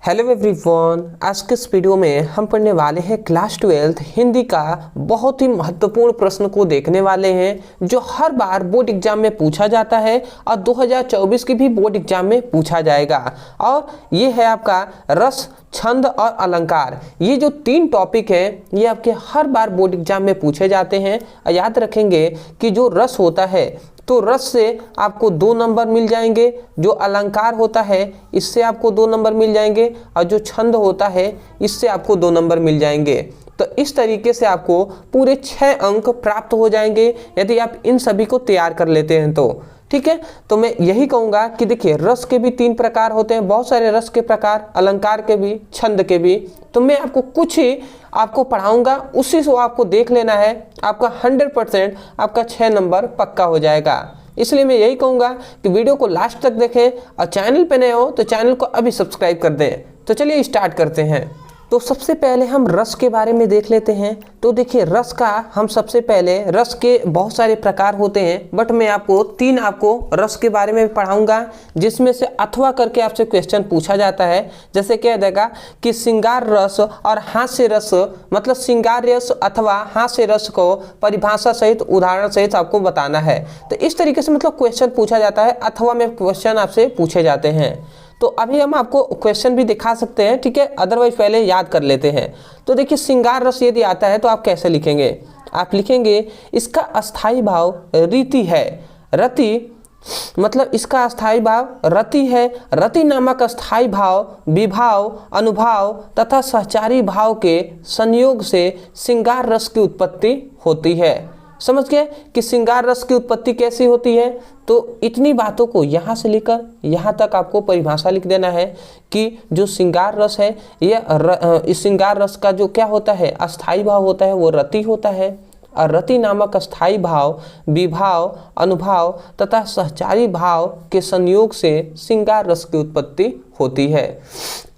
Hello everyone, आज के इस वीडियो में हम पढ़ने वाले हैं क्लास 12 हिंदी का बहुत ही महत्वपूर्ण प्रश्न को देखने वाले हैं जो हर बार बोर्ड एग्जाम में पूछा जाता है और 2024 की भी बोर्ड एग्जाम में पूछा जाएगा। और ये है आपका रस, छंद और अलंकार। ये जो तीन टॉपिक है ये आपके हर बार बोर्ड एग्जाम में पूछे जाते हैं। याद रखेंगे कि जो रस होता है तो रस से आपको 2 नंबर मिल जाएंगे, जो अलंकार होता है इससे आपको 2 नंबर मिल जाएंगे और जो छंद होता है इससे आपको 2 नंबर मिल जाएंगे। तो इस तरीके से आपको पूरे 6 अंक प्राप्त हो जाएंगे यदि आप इन सभी को तैयार कर लेते हैं तो। ठीक है, तो मैं यही कहूँगा कि देखिए रस के भी 3 प्रकार होते हैं, बहुत सारे रस के प्रकार, अलंकार के भी, छंद के भी। तो मैं आपको कुछ ही आपको पढ़ाऊंगा, उसी से आपको देख लेना है, आपका 100% आपका 6 नंबर पक्का हो जाएगा। इसलिए मैं यही कहूँगा कि वीडियो को लास्ट तक देखें और चैनल पे नए हो तो चैनल को अभी सब्सक्राइब कर दें। तो चलिए स्टार्ट करते हैं। तो सबसे पहले हम रस के बारे में देख लेते हैं। तो देखिए रस का हम सबसे पहले, रस के बहुत सारे प्रकार होते हैं बट मैं आपको 3 रस के बारे में पढ़ाऊंगा जिसमें से अथवा करके आपसे क्वेश्चन पूछा जाता है। जैसे कह देगा कि श्रृंगार रस और हास्य रस, मतलब श्रृंगार रस अथवा हास्य रस को परिभाषा सहित, उदाहरण सहित आपको बताना है। तो इस तरीके से मतलब क्वेश्चन पूछा जाता है, अथवा में क्वेश्चन आपसे पूछे जाते हैं। तो अभी हम आपको क्वेश्चन भी दिखा सकते हैं, ठीक है, अदरवाइज पहले याद कर लेते हैं। तो देखिए श्रृंगार रस यदि आता है तो आप कैसे लिखेंगे? आप लिखेंगे इसका अस्थाई भाव रीति है। रति मतलब इसका अस्थाई भाव रति है। रति नामक अस्थाई भाव विभाव, अनुभाव तथा सहचारी भाव के संयोग से श्रृंगार रस की उत्पत्ति होती है। समझ गए कि श्रृंगार रस की उत्पत्ति कैसी होती है? तो इतनी बातों को यहाँ से लेकर यहाँ तक आपको परिभाषा लिख देना है कि जो श्रृंगार रस है इस श्रृंगार रस का जो क्या होता है, अस्थाई भाव होता है, वो रति होता है। और रति नामक अस्थाई भाव विभाव, अनुभाव तथा सहचारी भाव के संयोग से श्रृंगार रस की उत्पत्ति होती है।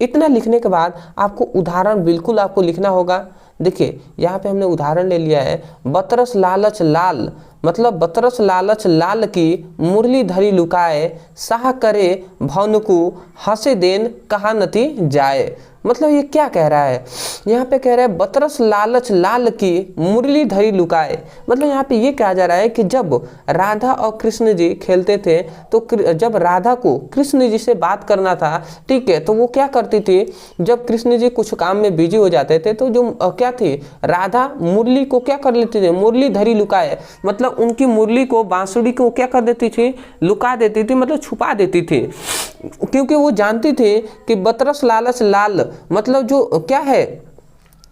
इतना लिखने के बाद आपको उदाहरण बिल्कुल आपको लिखना होगा। देखिए यहाँ पे हमने उदाहरण ले लिया है, बतरस लालच लाल, मतलब बतरस लालच लाल की मुरली धरी लुकाए, साह करे भवनकु हंसे देन कहा नती जाए। मतलब ये क्या कह रहा है? यहाँ पे कह रहा है बतरस लालच लाल की मुरली धरी लुकाए। मतलब यहाँ पे ये कहा जा रहा है कि जब राधा और कृष्ण जी खेलते थे तो जब राधा को कृष्ण जी से बात करना था, ठीक है, तो वो क्या करती थी, जब कृष्ण जी कुछ काम में बिजी हो जाते थे तो जो क्या थी, राधा मुरली को क्या कर लेती थी, मुरली धरी लुकाए, मतलब उनकी मुरली को, बांसुरी को क्या कर देती थी, लुका देती थी, मतलब छुपा देती थी। क्योंकि वो जानती थी कि बतरस लालच लाल मतलब जो क्या है,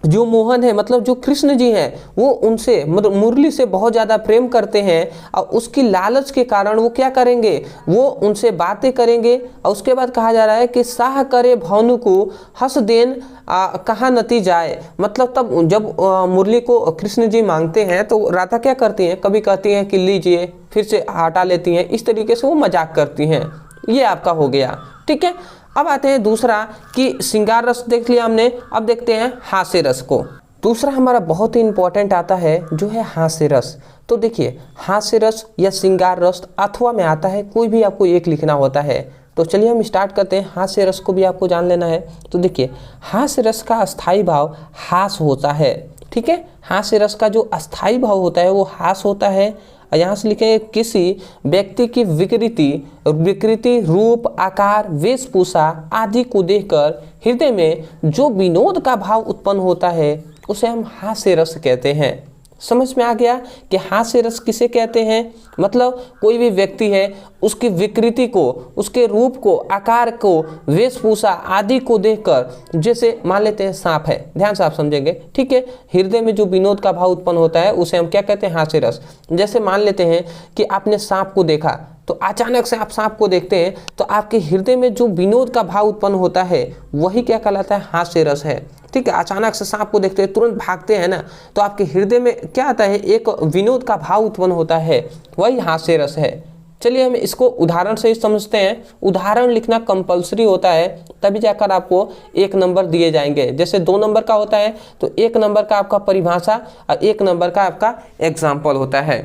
जो मोहन है, मतलब जो कृष्ण जी हैं वो उनसे मतलब मुरली से बहुत ज़्यादा प्रेम करते हैं और उसकी लालच के कारण वो क्या करेंगे, वो उनसे बातें करेंगे। और उसके बाद कहा जा रहा है कि साह करे भवनु को हंस देन कहाँ नती जाए। मतलब तब जब मुरली को कृष्ण जी मांगते हैं तो राधा क्या करती हैं, कभी कहती हैं कि लीजिए, फिर से हटा लेती हैं, इस तरीके से वो मजाक करती हैं। ये आपका हो गया, ठीक है। अब आते हैं दूसरा कि श्रृंगार रस देख लिया हमने, अब देखते हैं हास्य रस को। दूसरा हमारा बहुत ही इंपॉर्टेंट आता है जो है हास्य रस। तो देखिए हास्य रस या श्रृंगार रस अथवा में आता है, कोई भी आपको एक लिखना होता है। तो चलिए हम स्टार्ट करते हैं, हास्य रस को भी आपको जान लेना है। तो देखिए हास्य रस का अस्थाई भाव हास होता है, ठीक है, हास्य रस का जो अस्थाई भाव होता है वो हास होता है। यहाँ से लिखेंगे किसी व्यक्ति की विकृति, रूप, आकार, वेशभूषा आदि को देखकर हृदय में जो विनोद का भाव उत्पन्न होता है उसे हम हास्य रस कहते हैं। समझ में आ गया कि हास्य रस किसे कहते हैं? मतलब कोई भी व्यक्ति है उसकी विकृति को, उसके रूप को, आकार को, वेशभूषा आदि को देखकर, जैसे मान लेते हैं सांप है, ध्यान से आप समझेंगे, ठीक है, हृदय में जो विनोद का भाव उत्पन्न होता है उसे हम क्या कहते हैं, हास्य रस। जैसे मान लेते हैं कि आपने सांप को देखा, तो अचानक से आप सांप को देखते हैं तो आपके हृदय में जो विनोद का भाव उत्पन्न होता है वही क्या कहलाता है, हास्य रस है। ठीक है, अचानक से सांप को देखते हैं, तुरंत भागते हैं ना, तो आपके हृदय में क्या आता है, एक विनोद का भाव उत्पन्न होता है, वही हास्य रस है। चलिए हम इसको उदाहरण से ही समझते हैं। उदाहरण लिखना कंपलसरी होता है, तभी जाकर आपको 1 नंबर दिए जाएंगे। जैसे 2 नंबर का होता है तो 1 नंबर का आपका परिभाषा और 1 नंबर का आपका एग्जाम्पल होता है।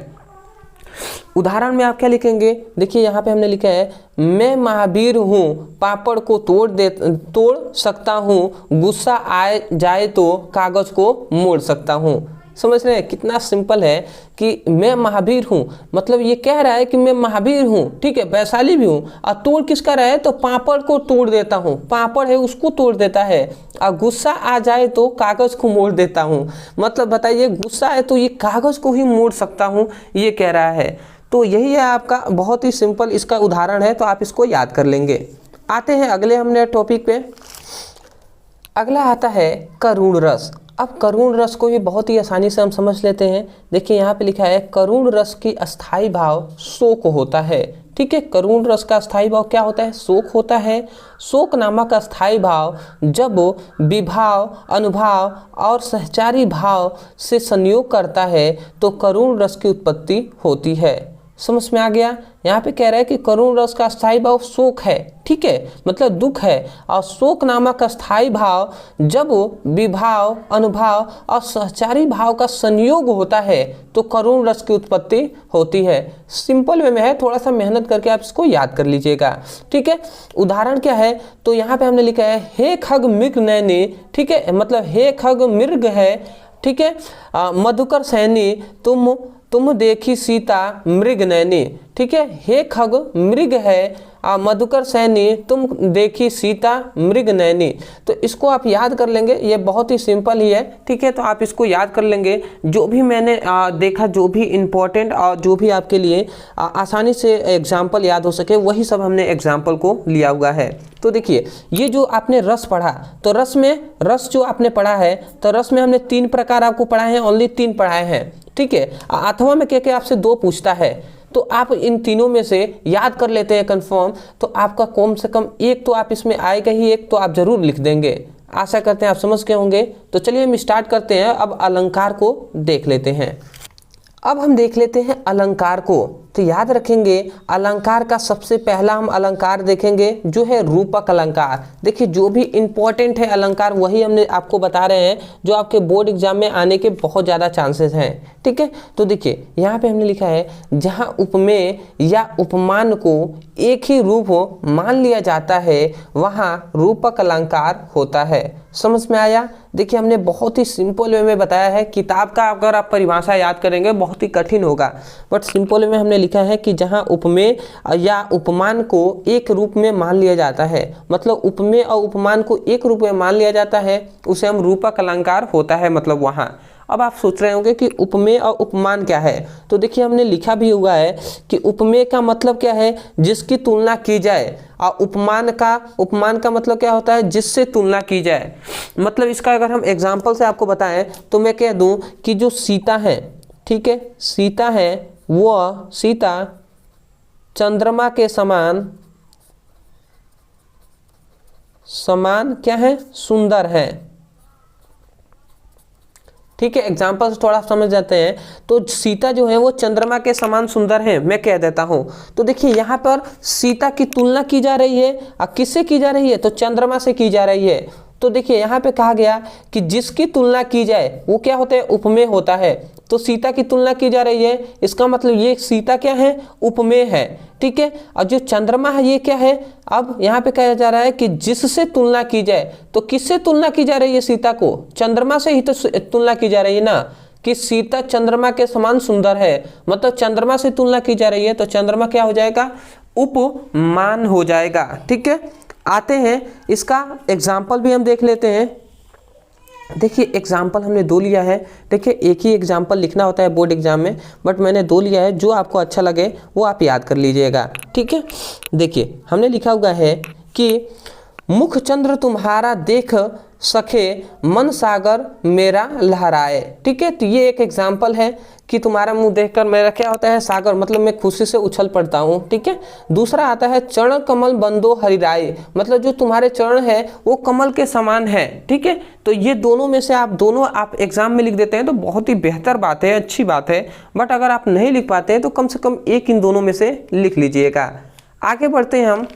उदाहरण में आप क्या लिखेंगे, देखिए यहाँ पे हमने लिखा है मैं महावीर हूँ, पापड़ को तोड़ सकता हूँ, गुस्सा आ जाए तो कागज को मोड़ सकता हूँ। समझ रहे हैं कितना सिंपल है कि मैं महावीर हूँ, मतलब ये कह रहा है कि मैं महावीर हूँ, ठीक है, वैशाली भी हूँ, और तोड़ किसका रहा है तो पापड़ को तोड़ देता हूँ, पापड़ है उसको तोड़ देता है, और गुस्सा आ जाए तो कागज को मोड़ देता हूँ। मतलब बताइए गुस्सा है तो ये कागज को ही मोड़ सकता हूँ, ये कह रहा है। तो यही है आपका बहुत ही सिंपल इसका उदाहरण है, तो आप इसको याद कर लेंगे। आते हैं अगले हमने टॉपिक पे। अगला आता है करुण रस। अब करुण रस को भी बहुत ही आसानी से हम समझ लेते हैं। देखिए यहाँ पे लिखा है करुण रस की अस्थाई भाव शोक होता है। ठीक है, करुण रस का अस्थाई भाव क्या होता है, शोक होता है। शोक नामक अस्थाई भाव जब विभाव, अनुभाव और सहचारी भाव से संयोग करता है तो करुण रस की उत्पत्ति होती है। समझ में आ गया। यहाँ पे कह रहा है कि करुण रस का अस्थाई भाव शोक है, ठीक है, मतलब दुख है, और शोक नामक अस्थाई भाव जब विभाव, अनुभाव और सहचारी भाव का संयोग होता है तो करुण रस की उत्पत्ति होती है। सिंपल वे में है, थोड़ा सा मेहनत करके आप इसको याद कर लीजिएगा। ठीक है, उदाहरण क्या है तो यहाँ पे हमने लिखा है हे खग मृग नैनी, ठीक है, मतलब हे खग मृग है, ठीक है, मधुकर सैनी तुम देखी सीता मृग नैनी, ठीक है, हे खग मृग है, मधुकर सैनी तुम देखी सीता मृग नैनी। तो इसको आप याद कर लेंगे, ये बहुत ही सिंपल ही है। ठीक है, तो आप इसको याद कर लेंगे। जो भी मैंने देखा, जो भी इम्पोर्टेंट और जो भी आपके लिए आसानी से एग्जाम्पल याद हो सके, वही सब हमने एग्जाम्पल को लिया हुआ है। तो देखिए ये जो आपने रस पढ़ा, तो रस जो आपने पढ़ा है, तो रस में हमने 3 प्रकार आपको पढ़ाए हैं, ओनली 3 पढ़ाए हैं। ठीक है, अथवा में क्या आपसे 2 पूछता है, तो आप इन तीनों में से याद कर लेते हैं कंफर्म, तो आपका कम से कम एक तो आप इसमें आएगा ही, एक तो आप जरूर लिख देंगे। आशा करते हैं आप समझ के होंगे। तो चलिए हम स्टार्ट करते हैं। अब अलंकार को देख लेते हैं। अब हम देख लेते हैं अलंकार को। तो याद रखेंगे अलंकार का सबसे पहला हम अलंकार देखेंगे जो है रूपक अलंकार। देखिए जो भी इंपॉर्टेंट है अलंकार वही हमने आपको बता रहे हैं, जो आपके बोर्ड एग्जाम में आने के बहुत ज़्यादा चांसेस हैं। ठीक है, तो देखिए यहाँ पे हमने लिखा है जहाँ उपमेय या उपमान को एक ही रूप मान लिया जाता है वहाँ रूपक अलंकार होता है। समझ में आया। देखिए हमने बहुत ही सिंपल वे में बताया है। किताब का अगर आप परिभाषा याद करेंगे बहुत ही कठिन होगा, बट सिंपल वे में हमने लिखा है कि जहाँ उपमेय या उपमान को एक रूप में मान लिया जाता है, मतलब उपमेय और उपमान को एक रूप में मान लिया जाता है, उसे हम रूपक अलंकार होता है, मतलब वहाँ। अब आप सोच रहे होंगे कि उपमेय और उपमान क्या है, तो देखिए हमने लिखा भी हुआ है कि उपमेय का मतलब क्या है, जिसकी तुलना की जाए, और उपमान का मतलब क्या होता है, जिससे तुलना की जाए। मतलब इसका अगर हम एग्जाम्पल से आपको बताएं तो मैं कह दूं कि जो सीता है, ठीक है, सीता है, वह सीता चंद्रमा के समान क्या है, सुंदर है। ठीक है, एग्जाम्पल से थोड़ा समझ जाते हैं। तो सीता जो है वो चंद्रमा के समान सुंदर है, मैं कह देता हूं। तो देखिए यहाँ पर सीता की तुलना की जा रही है, और किससे की जा रही है, तो चंद्रमा से की जा रही है। तो देखिए यहाँ पे कहा गया कि जिसकी तुलना की जाए वो क्या होता है, उपमेय होता है। तो सीता की तुलना की जा रही है, इसका मतलब ये सीता क्या है, उपमेय है। ठीक है, और जो चंद्रमा है ये क्या है, अब यहाँ पे कहा जा रहा है कि जिससे तुलना की जाए, तो किससे तुलना की जा रही है, सीता को चंद्रमा से ही तो तुलना की जा रही है ना, कि सीता चंद्रमा के समान सुंदर है, मतलब चंद्रमा से तुलना की जा रही है, तो चंद्रमा क्या हो जाएगा, उपमान हो जाएगा। ठीक है, आते हैं इसका एग्जाम्पल भी हम देख लेते हैं। देखिए एग्जाम्पल हमने 2 लिया है। देखिए एक ही एग्जाम्पल लिखना होता है बोर्ड एग्जाम में, बट मैंने 2 लिया है, जो आपको अच्छा लगे वो आप याद कर लीजिएगा। ठीक है, देखिए हमने लिखा हुआ है कि मुख चंद्र तुम्हारा देख सखे मन सागर मेरा लहराए। ठीक है, तो ये एक एग्जाम्पल है कि तुम्हारा मुंह देखकर मेरा क्या होता है, सागर, मतलब मैं खुशी से उछल पड़ता हूँ। ठीक है, दूसरा आता है चरण कमल बंदो हरिराए, मतलब जो तुम्हारे चरण है वो कमल के समान है। ठीक है, तो ये दोनों में से आप एग्जाम में लिख देते हैं तो बहुत ही बेहतर बात है, अच्छी बात है। बट अगर आप नहीं लिख पाते हैं तो कम से कम एक इन दोनों में से लिख लीजिएगा। आगे बढ़ते हैं हम।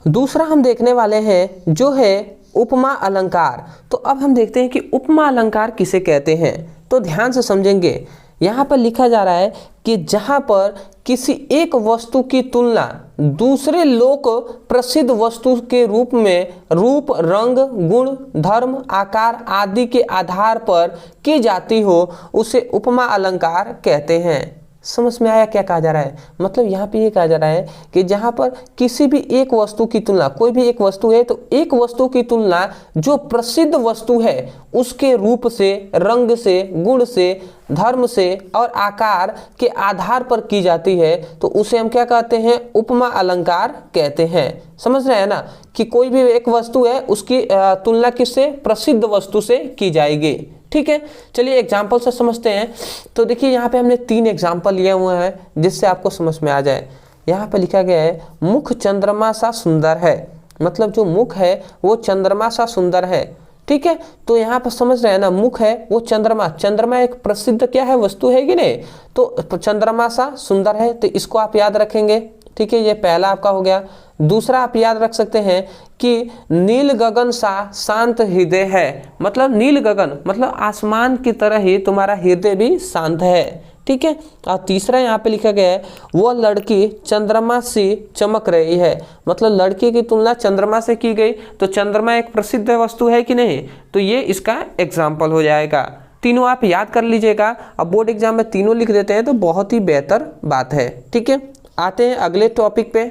दूसरा हम देखने वाले हैं जो है उपमा अलंकार। तो अब हम देखते हैं कि उपमा अलंकार किसे कहते हैं, तो ध्यान से समझेंगे। यहाँ पर लिखा जा रहा है कि जहाँ पर किसी एक वस्तु की तुलना दूसरे लोक प्रसिद्ध वस्तु के रूप में रूप, रंग, गुण, धर्म, आकार आदि के आधार पर की जाती हो उसे उपमा अलंकार कहते हैं। समझ में आया क्या कहा जा रहा है? मतलब यहाँ पे ये कहा जा रहा है कि जहाँ पर किसी भी एक वस्तु की तुलना, कोई भी एक वस्तु है तो एक वस्तु की तुलना जो प्रसिद्ध वस्तु है उसके रूप से, रंग से, गुण से, धर्म से और आकार के आधार पर की जाती है तो उसे हम क्या कहते हैं? उपमा अलंकार कहते हैं। समझ रहे हैं ना कि कोई भी एक वस्तु है उसकी तुलना किससे? प्रसिद्ध वस्तु से की जाएगी। ठीक है, चलिए एग्जाम्पल से समझते हैं। तो देखिए यहाँ पे हमने 3 एग्जाम्पल लिए हुए हैं जिससे आपको समझ में आ जाए। यहाँ पे लिखा गया है मुख चंद्रमा सा सुंदर है, मतलब जो मुख है वो चंद्रमा सा सुंदर है। ठीक है, तो यहाँ पर समझ रहे हैं ना, मुख है वो चंद्रमा, चंद्रमा एक प्रसिद्ध क्या है? वस्तु है कि नहीं? तो चंद्रमा सा सुंदर है, तो इसको आप याद रखेंगे। ठीक है, ये पहला आपका हो गया। दूसरा आप याद रख सकते हैं कि नील गगन सा शांत हृदय है, मतलब नील गगन मतलब आसमान की तरह ही तुम्हारा हृदय भी शांत है। ठीक है, और तीसरा यहाँ पे लिखा गया है वो लड़की चंद्रमा सी चमक रही है, मतलब लड़की की तुलना चंद्रमा से की गई तो चंद्रमा एक प्रसिद्ध वस्तु है कि नहीं? तो ये इसका एग्जाम्पल हो जाएगा। तीनों आप याद कर लीजिएगा। अब बोर्ड एग्जाम में तीनों लिख देते हैं तो बहुत ही बेहतर बात है। ठीक है, आते हैं अगले टॉपिक पे।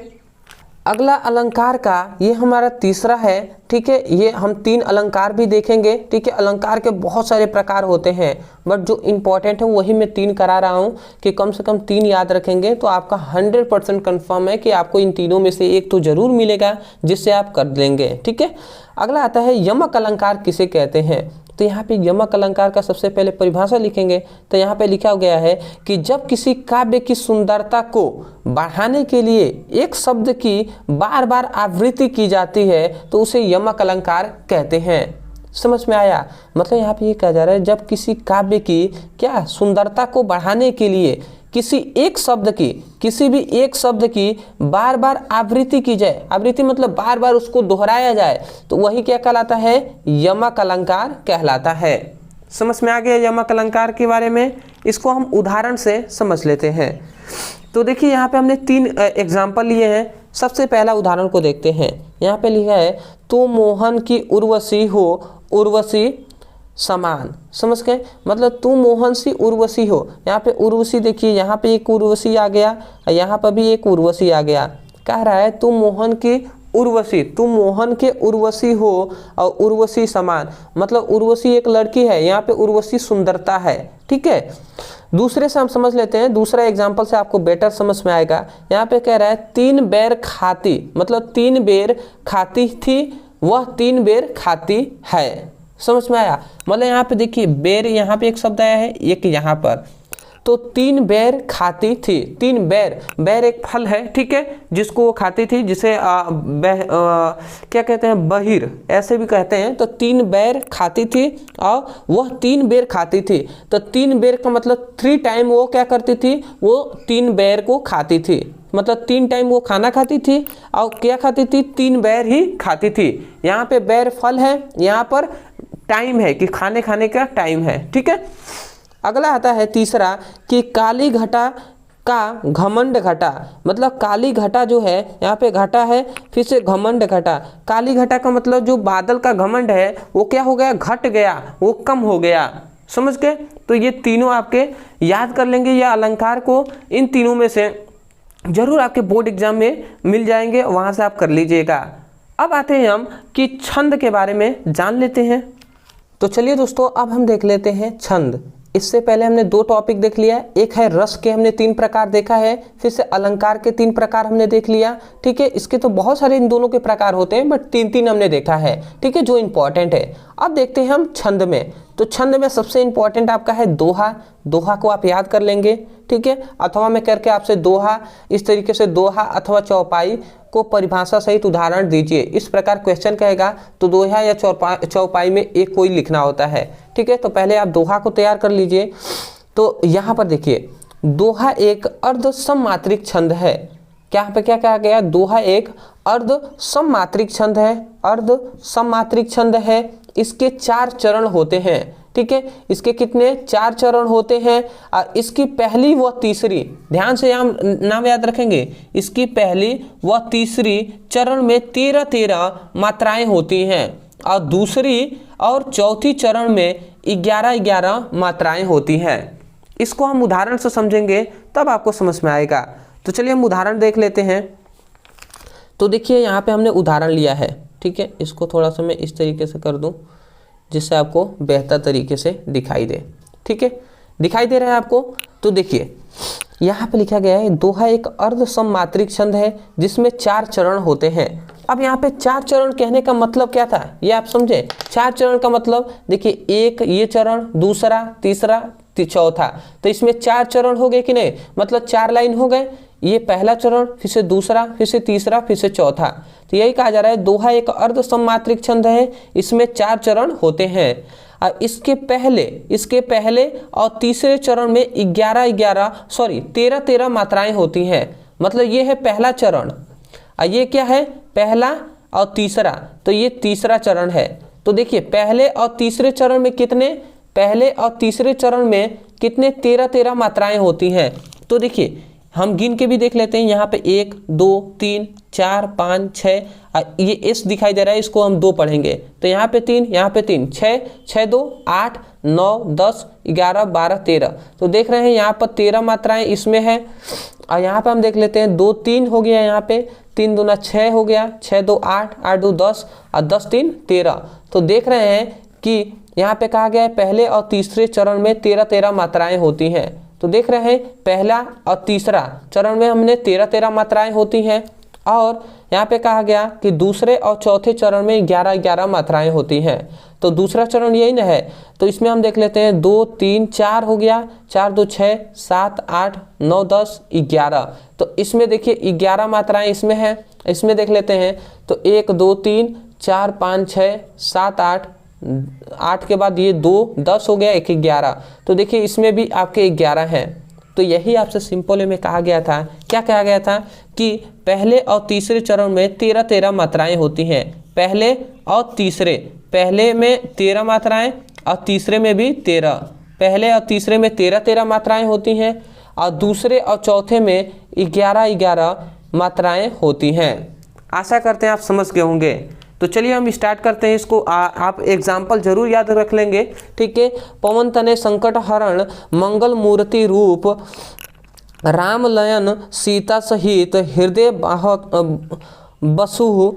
अगला अलंकार का ये हमारा तीसरा है। ठीक है, ये हम 3 अलंकार भी देखेंगे। ठीक है, अलंकार के बहुत सारे प्रकार होते हैं बट जो इम्पोर्टेंट है वही मैं 3 करा रहा हूँ कि कम से कम 3 याद रखेंगे तो आपका 100% कन्फर्म है कि आपको इन तीनों में से एक तो जरूर मिलेगा जिससे आप कर लेंगे। ठीक है, अगला आता है यमक अलंकार किसे कहते हैं? तो यहाँ पे यमक अलंकार का सबसे पहले परिभाषा लिखेंगे। तो यहाँ पे लिखा गया है कि जब किसी काव्य की सुंदरता को बढ़ाने के लिए एक शब्द की बार बार आवृत्ति की जाती है तो उसे यमक अलंकार कहते हैं। समझ में आया? मतलब यहाँ पे ये कहा जा रहा है जब किसी काव्य की क्या सुंदरता को बढ़ाने के लिए किसी भी एक शब्द की बार बार आवृत्ति की जाए, आवृत्ति मतलब बार बार उसको दोहराया जाए तो वही क्या कहलाता है? यमक अलंकार कहलाता है। समझ में आ गया यमक अलंकार के बारे में? इसको हम उदाहरण से समझ लेते हैं। तो देखिए यहाँ पे हमने 3 एग्जाम्पल लिए हैं। सबसे पहला उदाहरण को देखते हैं। यहाँ पे लिखा है तू मोहन की उर्वशी हो उर्वशी समान। समझ गए? मतलब तू मोहन सी उर्वशी हो। यहाँ पे उर्वशी देखिए, यहाँ पे एक उर्वशी आ गया, यहाँ पर भी एक उर्वशी आ गया। कह रहा है तू मोहन की उर्वशी, तू मोहन के उर्वशी हो और उर्वशी समान, मतलब उर्वशी एक लड़की है, यहाँ पे उर्वशी सुंदरता है। ठीक है, दूसरे से हम समझ लेते हैं। दूसरा एग्जाम्पल से आपको बेटर समझ में आएगा। यहाँ पे कह रहा है 3 बेर खाती, मतलब 3 बेर खाती थी वह 3 बेर खाती है। समझ में आया? मतलब यहाँ पे देखिए बेर, यहाँ पे एक शब्द आया है, एक यहाँ पर, तो 3 बेर खाती थी। 3 बेर, बेर एक फल है। ठीक है, जिसको वो खाती थी, जिसे क्या कहते हैं? बहिर ऐसे भी कहते हैं। तो 3 बेर खाती थी और वह 3 बेर खाती थी। तो 3 बेर का मतलब 3 टाइम वो क्या करती थी? वो 3 बेर को खाती थी, मतलब 3 टाइम वो खाना खाती थी और क्या खाती थी? 3 बेर ही खाती थी। यहाँ पे बेर फल है, यहाँ पर टाइम है कि खाने का टाइम है। ठीक है, अगला आता है तीसरा कि काली घटा का घमंड घटा, मतलब काली घटा जो है, यहाँ पे घटा है फिर से घमंड घटा। काली घटा का मतलब जो बादल का घमंड है वो क्या हो गया? घट गया, वो कम हो गया। समझ गए? तो ये तीनों आपके याद कर लेंगे। या अलंकार को इन तीनों में से जरूर आपके बोर्ड एग्जाम में मिल जाएंगे, वहां से आप कर लीजिएगा। अब आते हैं हम कि छंद के बारे में जान लेते हैं। तो चलिए दोस्तों, अब हम देख लेते हैं छंद। इससे पहले हमने 2 टॉपिक देख लिया। एक है रस के हमने 3 प्रकार देखा है, फिर से अलंकार के 3 प्रकार हमने देख लिया। ठीक है, इसके तो बहुत सारे इन दोनों के प्रकार होते हैं बट 3 हमने देखा है। ठीक है, जो इंपॉर्टेंट है। अब देखते हैं हम छंद में। तो छंद में सबसे इंपॉर्टेंट आपका है दोहा। दोहा को आप याद कर लेंगे। ठीक है, अथवा में करके आपसे दोहा, इस तरीके से दोहा अथवा चौपाई को परिभाषा सहित उदाहरण दीजिए। इस प्रकार क्वेश्चन कहेगा तो दोहा या चौपाई में एक कोई लिखना होता है। ठीक है, तो पहले आप दोहा को तैयार कर लीजिए। तो यहाँ पर देखिए दोहा एक अर्ध सममात्रिक छंद है। क्या पे क्या कहा गया? दोहा एक अर्ध सममात्रिक छंद है। अर्ध सममात्रिक छंद है। इसके 4 चरण होते हैं। ठीक है। इसके कितने 4 चरण होते हैं और इसकी पहली व तीसरी, ध्यान से यहाँ नाम याद रखेंगे, इसकी पहली व तीसरी चरण में 13 मात्राएं होती हैं और दूसरी और चौथी चरण में 11 मात्राएं होती हैं। इसको हम उदाहरण से समझेंगे तब आपको समझ में आएगा। तो चलिए हम उदाहरण देख लेते हैं। तो देखिए यहाँ पे हमने उदाहरण लिया है, ठीक है। इसको थोड़ा सा मैं इस तरीके से कर दूं जिससे आपको बेहतर तरीके से दिखाई दे, ठीक है। दिखाई दे रहा है आपको? तो देखिए यहाँ पे लिखा गया है दोहा एक अर्ध सममात्रिक छंद है जिसमें 4 चरण होते हैं। अब यहाँ पे 4 चरण कहने का मतलब क्या था, ये आप समझे। 4 चरण का मतलब देखिए, एक ये चरण, दूसरा, तीसरा, चौथा, तो इसमें 4 चरण हो गए कि नहीं, मतलब 4 लाइन हो गए। ये पहला चरण, फिर से दूसरा, फिर से तीसरा, फिर से चौथा। तो यही कहा जा रहा है दोहा एक अर्ध सममात्रिक छंद है, इसमें 4 चरण होते हैं और इसके पहले और तीसरे चरण में 13 मात्राएं होती हैं। मतलब ये है पहला चरण और ये क्या है, पहला और तीसरा, तो ये तीसरा चरण है। तो देखिए पहले और तीसरे चरण में कितने, 13 मात्राएं होती हैं। तो देखिए हम गिन के भी देख लेते हैं। यहाँ पे 1 2 3 4 5 6, ये एस दिखाई दे रहा है, इसको हम 2 पढ़ेंगे। तो यहाँ पे 3, यहाँ पे 3, 6 6 2 8 9 10 11 12 13। तो देख रहे हैं यहाँ पर 13 मात्राएं इसमें है। और यहाँ पे हम देख लेते हैं 2 3 हो गया, यहाँ पे 3 दूना 6 हो गया, 6 2 8 8 2 10 और 10 3 13। तो देख रहे हैं कि यहाँ पे कहा गया है पहले और तीसरे चरण में 13 मात्राएं होती हैं। तो देख रहे हैं पहला और तीसरा चरण में हमने 13 मात्राएं होती हैं और यहाँ पे कहा गया कि दूसरे और चौथे चरण में 11 मात्राएं होती हैं। तो दूसरा चरण यही ना है, तो इसमें हम देख लेते हैं 2 3 4 हो गया, 4 2 6 7 8 9 10 11। तो इसमें देखिए 11 मात्राएं इसमें है। इसमें देख लेते हैं तो 1 2 3 4 5 6 7 8 के बाद ये 2 10 हो गया, 1 11। तो देखिए इसमें भी आपके 11 हैं। तो यही आपसे सिंपल में कहा गया था, क्या कहा गया था कि पहले और तीसरे चरण में 13 मात्राएं होती हैं। पहले और तीसरे, पहले में 13 मात्राएं और तीसरे में भी 13, पहले और तीसरे में 13 मात्राएं होती हैं और दूसरे और चौथे में 11 मात्राएं होती हैं। आशा करते हैं आप समझ गए होंगे। तो चलिए हम स्टार्ट करते हैं इसको। आप एग्जाम्पल जरूर याद रख लेंगे, ठीक है। पवन तने संकट हरण मंगल मूर्ति रूप राम लयन सीता सहित हृदय बसु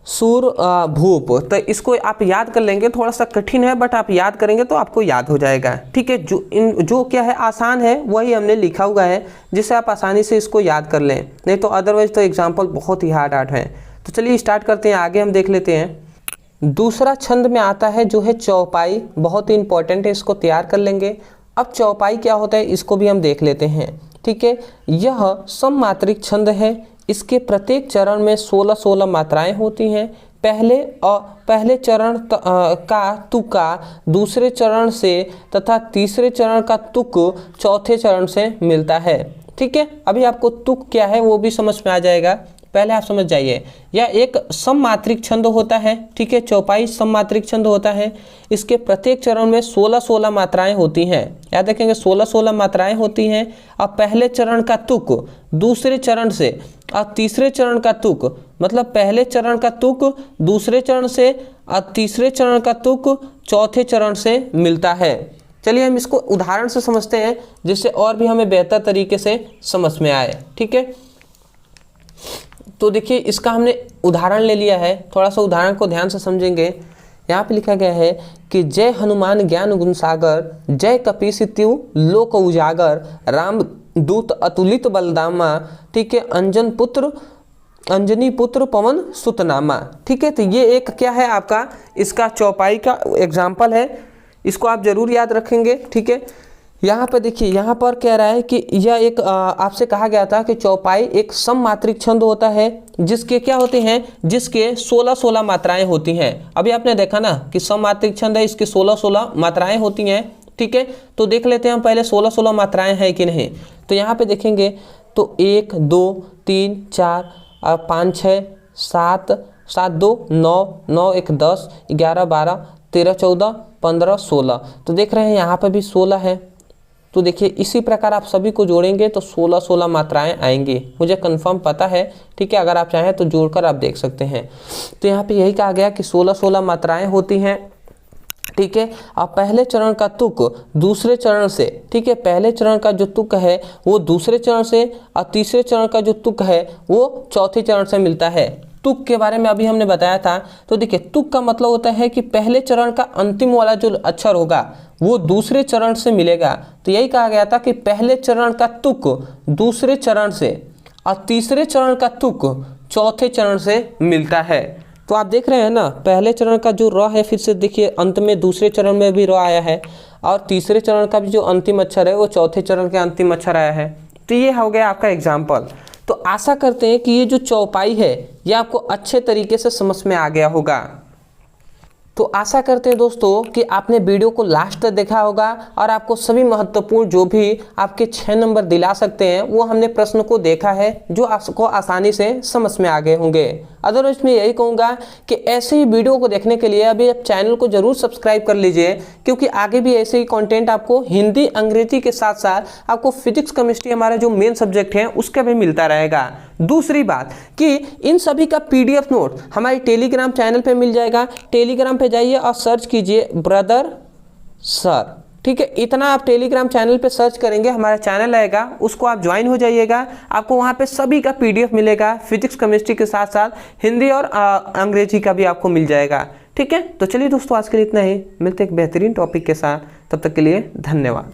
सूर भूप। तो इसको आप याद कर लेंगे, थोड़ा सा कठिन है बट आप याद करेंगे तो आपको याद हो जाएगा, ठीक है। जो क्या है आसान है वही हमने लिखा हुआ है, जिससे आप आसानी से इसको याद कर लें, नहीं तो अदरवाइज तो एग्जाम्पल बहुत ही हार्ड है। तो चलिए स्टार्ट करते हैं, आगे हम देख लेते हैं। दूसरा छंद में आता है जो है चौपाई, बहुत ही इंपॉर्टेंट है, इसको तैयार कर लेंगे। अब चौपाई क्या होता है इसको भी हम देख लेते हैं, ठीक है। यह सममात्रिक छंद है, इसके प्रत्येक चरण में 16 मात्राएं होती हैं। पहले चरण का तुक्का दूसरे चरण से तथा तीसरे चरण का तुक चौथे चरण से मिलता है, ठीक है। अभी आपको तुक क्या है वो भी समझ में आ जाएगा, पहले आप समझ जाइए। यह एक सममात्रिक छंद होता है, ठीक है। चौपाई सममात्रिक छंद होता है, इसके प्रत्येक चरण में 16 मात्राएं होती हैं। याद रखेंगे 16 मात्राएं होती हैं। अब पहले चरण का तुक दूसरे चरण से और तीसरे चरण का तुक, मतलब पहले चरण का तुक दूसरे चरण से और तीसरे चरण का तुक चौथे चरण से मिलता है। चलिए हम इसको उदाहरण से समझते हैं, जिससे और भी हमें बेहतर तरीके से समझ में आए, ठीक है। तो देखिए इसका हमने उदाहरण ले लिया है, थोड़ा सा उदाहरण को ध्यान से समझेंगे। यहाँ पे लिखा गया है कि जय हनुमान ज्ञान गुण सागर, जय कपीस त्यू लोक उजागर, राम दूत अतुलित बलदामा, ठीक है। अंजनी पुत्र पवन सुतनामा, ठीक है। तो ये एक क्या है आपका, इसका चौपाई का एग्जाम्पल है, इसको आप जरूर याद रखेंगे, ठीक है। यहाँ पर देखिए, यहाँ पर कह रहा है कि यह एक आपसे कहा गया था कि चौपाई एक सममात्रिक छंद होता है, जिसके क्या होते हैं, जिसके 16 मात्राएं होती हैं। अभी आपने देखा ना कि सममात्रिक छंद है, इसके 16 मात्राएं होती हैं, ठीक है। तो देख लेते हैं हम पहले 16 मात्राएं हैं कि नहीं। तो यहाँ पे देखेंगे तो 1 2 3 4 5 6 7 7 2 9 9 1 10 11 12 13, 14, 15, 16। तो देख रहे हैं यहाँ पर भी 16 है। तो देखिए इसी प्रकार आप सभी को जोड़ेंगे तो 16 मात्राएं आएंगी, मुझे कंफर्म पता है। ठीक है, अगर आप चाहें तो जोड़कर आप देख सकते हैं। तो यहाँ पे यही कहा गया कि 16 मात्राएं होती हैं। ठीक है, अब पहले चरण का तुक दूसरे चरण से, ठीक है, पहले चरण का जो तुक है वो दूसरे चरण से और तीसरे चरण का जो तुक है वो चौथे चरण से मिलता है। तुक के बारे में अभी हमने बताया था। तो देखिए तुक का मतलब होता है कि पहले चरण का अंतिम वाला जो अक्षर होगा वो दूसरे चरण से मिलेगा। तो यही कहा गया था कि पहले चरण का तुक दूसरे चरण से और तीसरे चरण का तुक चौथे चरण से मिलता है। तो आप देख रहे हैं ना, पहले चरण का जो र है, फिर से देखिए अंत में दूसरे चरण में भी र आया है, और तीसरे चरण का भी जो अंतिम अक्षर है वो चौथे चरण के अंतिम अक्षर आया है। तो ये हो गया आपका एग्जाम्पल। तो आशा करते हैं कि ये जो चौपाई है ये आपको अच्छे तरीके से समझ में आ गया होगा। तो आशा करते हैं दोस्तों कि आपने वीडियो को लास्ट तक देखा होगा और आपको सभी महत्वपूर्ण जो भी आपके 6 नंबर दिला सकते हैं वो हमने प्रश्न को देखा है, जो आपको आसानी से समझ में आ गए होंगे। अदरवाइज मैं यही कहूँगा कि ऐसे ही वीडियो को देखने के लिए अभी आप चैनल को जरूर सब्सक्राइब कर लीजिए, क्योंकि आगे भी ऐसे ही कंटेंट आपको हिंदी अंग्रेजी के साथ साथ आपको फिजिक्स केमिस्ट्री हमारा जो मेन सब्जेक्ट है उसका भी मिलता रहेगा। दूसरी बात कि इन सभी का PDF नोट हमारे टेलीग्राम चैनल पे मिल जाएगा। टेलीग्राम पे जाइए और सर्च कीजिए ब्रदर सर। ठीक है, इतना आप टेलीग्राम चैनल पे सर्च करेंगे, हमारा चैनल आएगा, उसको आप ज्वाइन हो जाइएगा। आपको वहाँ पे सभी का PDF मिलेगा, फिजिक्स केमिस्ट्री के साथ साथ हिंदी और अंग्रेजी का भी आपको मिल जाएगा। ठीक है, तो चलिए दोस्तों आज के लिए इतना ही, मिलते एक बेहतरीन टॉपिक के साथ, तब तक के लिए धन्यवाद।